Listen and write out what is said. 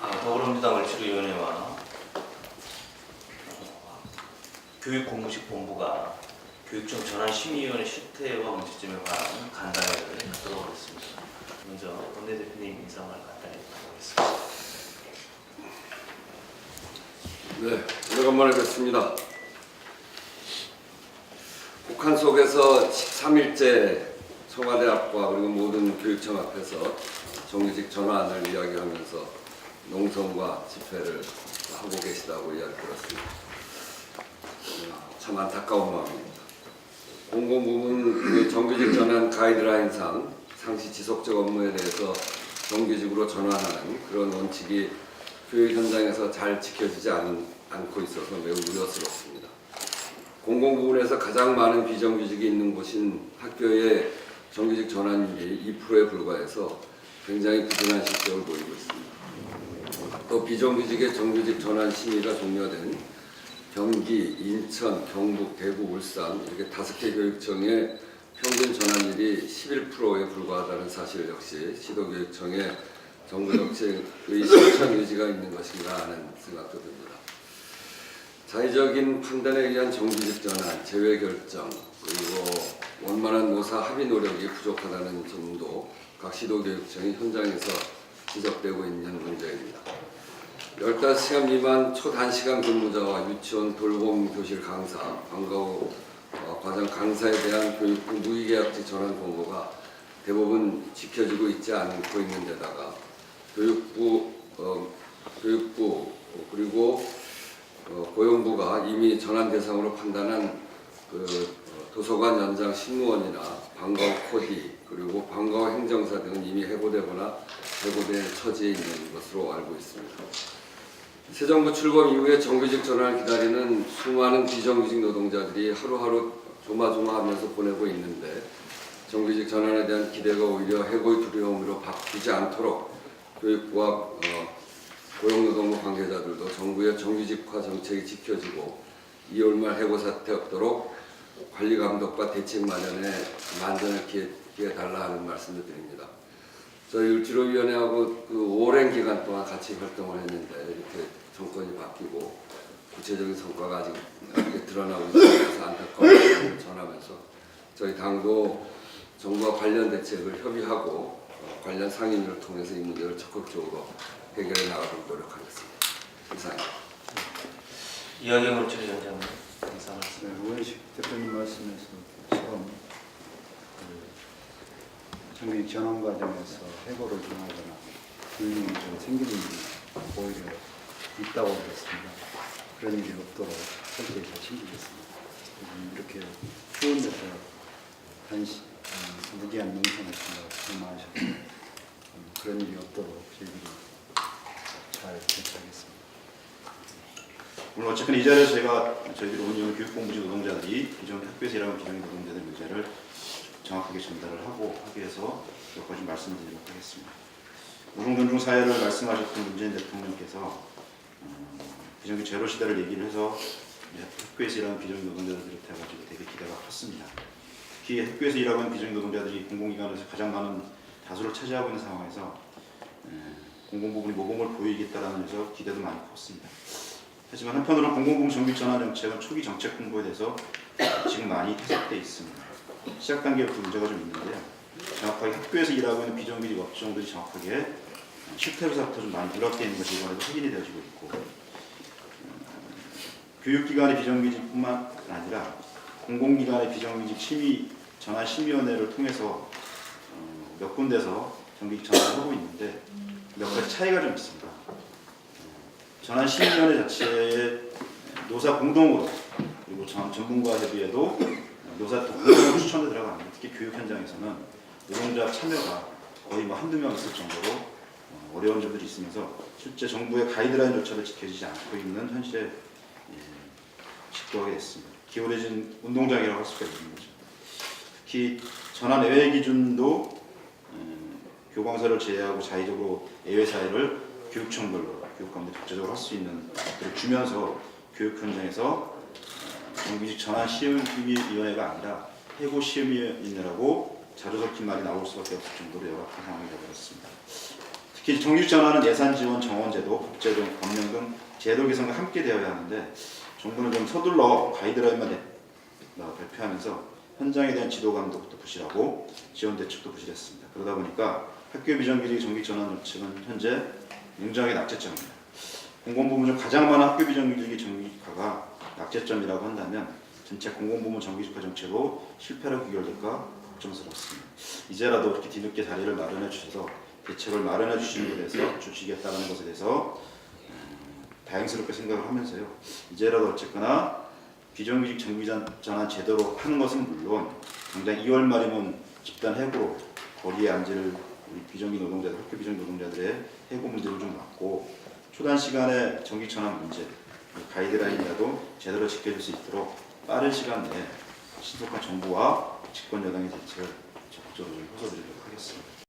더불어민주당 을지로위원회와 교육공무직본부가 교육청 전환심의위원회 실태와 문제점에 관한 간담회를 갖도록 하겠습니다. 먼저 원내대표님 인사말 간단히 부탁드리겠습니다. 네, 오래간만에 뵙습니다. 북한 속에서 13일째 청와대 앞과 그리고 모든 교육청 앞에서 정규직 전환을 이야기하면서 농성과 집회를 하고 계시다고 이야기 들었습니다. 참 안타까운 마음입니다. 공공부문 정규직 전환 가이드라인상 상시 지속적 업무에 대해서 정규직으로 전환하는 그런 원칙이 교육 현장에서 잘 지켜지지 않고 있어서 매우 우려스럽습니다. 공공부문에서 가장 많은 비정규직이 있는 곳인 학교의 정규직 전환율이 2%에 불과해서 굉장히 부진한 실적을 보이고 있습니다. 또 비정규직의 정규직 전환 심의가 종료된 경기, 인천, 경북, 대구, 울산 이렇게 5개 교육청의 평균 전환율이 11%에 불과하다는 사실 역시 시도교육청의 정부 정책의 실천 유지가 있는 것인가 하는 생각도 듭니다. 자의적인 판단에 의한 정규직 전환, 재외 결정, 그리고 원만한 노사 합의 노력이 부족하다는 점도 각 시도교육청이 현장에서 지적되고 있는 문제입니다. 15시간 미만 초단시간 근무자와 유치원 돌봄 교실 강사, 방과 후 과정 강사에 대한 교육부 무의계약직 전환 권고가 대부분 지켜지고 있지 않고 있는 데다가 교육부 그리고 고용부가 이미 전환 대상으로 판단한 도서관 연장 신무원이나 방과 후 코디 그리고 방과 후 행정사 등은 이미 해고되거나 해고될 처지에 있는 것으로 알고 있습니다. 새 정부 출범 이후에 정규직 전환을 기다리는 수많은 비정규직 노동자들이 하루하루 조마조마하면서 보내고 있는데 정규직 전환에 대한 기대가 오히려 해고의 두려움으로 바뀌지 않도록 교육부와 고용노동부 관계자들도 정부의 정규직화 정책이 지켜지고 2월 말 해고 사태 없도록 관리 감독과 대책 마련에 만전을 기해달라 하는 말씀을 드립니다. 저희 을지로위원회하고 오랜 기간 동안 같이 활동을 했는데 이렇게 정권이 바뀌고 구체적인 성과가 아직 드러나고 있어서 안타까운 마음을 전하면서 저희 당도 정부와 관련 대책을 협의하고 관련 상임위를 통해서 이 문제를 적극적으로 해결해 나가도록 노력하겠습니다. 이상입니다. 이학영 을지로위원장님 인사 말씀. 우원식 대표님 말씀에서 처음 정규직 전환 과정에서 해고를 당하거나 불이익이 좀 생기는 일이 오히려 있다고 그랬습니다. 그런 일이 없도록 철저히 잘 챙기겠습니다. 이렇게 추운 데서 무기한 농성을 생각하셔서 그런 일이 없도록 저희들이 잘 대처하겠습니다. 오늘 어쨌든 이 자리에서 저희들이 운영 교육공무직 노동자들이 기존 학교에서 일하는 비정규직 노동자들 문제를 정확하게 전달을 하고 하기 위해서 몇 가지 말씀드리도록 하겠습니다. 노동존중 사회를 말씀하셨던 문재인 대통령께서 비정규직 제로 시대를 얘기를 해서 학교에서 일하는 비정규직 노동자들한테 가지고 되게 기대가 컸습니다. 특히 학교에서 일하고 있는 비정규직 노동자들이 공공기관에서 가장 많은 다수를 차지하고 있는 상황에서 공공부문이 모범을 보이겠다라는 데서 기대도 많이 컸습니다. 하지만 한편으로는 공공부문 정규직 전환 정책은 초기 정책 공고에 대해서 지금 많이 퇴색되어 있습니다. 시작 단계부터 문제가 좀 있는데요. 정확하게 학교에서 일하고 있는 비정규직 업종들이 정확하게 실태로서부터 좀 많이 누락되어 있는 것이 이번에도 확인이 되어지고 있고 교육기관의 비정규직뿐만 아니라 공공기관의 비정규직 전환심의위원회를 통해서 몇 군데서 정규직 전환을 하고 있는데 몇 가지 차이가 좀 있습니다. 전환심의위원회 자체에 노사 공동으로 그리고 전문가 협의회도 노사 공동으로 추천에 들어가는데 특히 교육 현장에서는 노동자 참여가 거의 한두 명 있을 정도로 어려운 점들이 있으면서 실제 정부의 가이드라인조차도 지켜지지 않고 있는 현실에 직도하게 됐습니다. 기울어진 운동장이라고 할 수가 있는 거죠. 특히 전환 예외 기준도 교광사를 제외하고 자의적으로 예외 사회를 교육청별로 교육 가운데 독자적으로 할 수 있는 것들을 주면서 교육 현장에서 정규직 전환 시험위원회가 아니라 해고 시험위원회라고 자주 섞인 말이 나올 수밖에 없을 정도로 열악한 상황이 되어버렸습니다. 특히 정규직 전환은 예산 지원, 정원제도, 복제 등 법령 등 제도 개선과 함께 되어야 하는데 정부는 좀 서둘러 가이드라인만 발표하면서 현장에 대한 지도 감독도 부실하고 지원 대책도 부실했습니다. 그러다 보니까 학교 비정규직 정규직 전환 정책은 현재 냉정하게 낙제점입니다. 공공부문 중 가장 많은 학교 비정규직이 정규직화가 낙제점이라고 한다면 전체 공공부문 정규직화 정책도 실패로 귀결될까 걱정스럽습니다. 이제라도 이렇게 뒤늦게 자리를 마련해 주셔서 대책을 마련해 주시는 것에 대해서 주시겠다는 것에 대해서 다행스럽게 생각을 하면서요. 이제라도 어쨌거나 비정규직 정규직 전환 제대로 하는 것은 물론 당장 2월 말이면 집단 해고로 거리에 앉을 우리 비정규직 노동자들, 학교 비정규직 노동자들의 해고 문제를 좀 막고 초단 시간에 정규직 전환 문제 가이드라인이라도 제대로 지켜줄 수 있도록 빠른 시간 내에 신속한 정부와 집권 여당의 대책을 적극적으로 좀 호소드리도록 하겠습니다.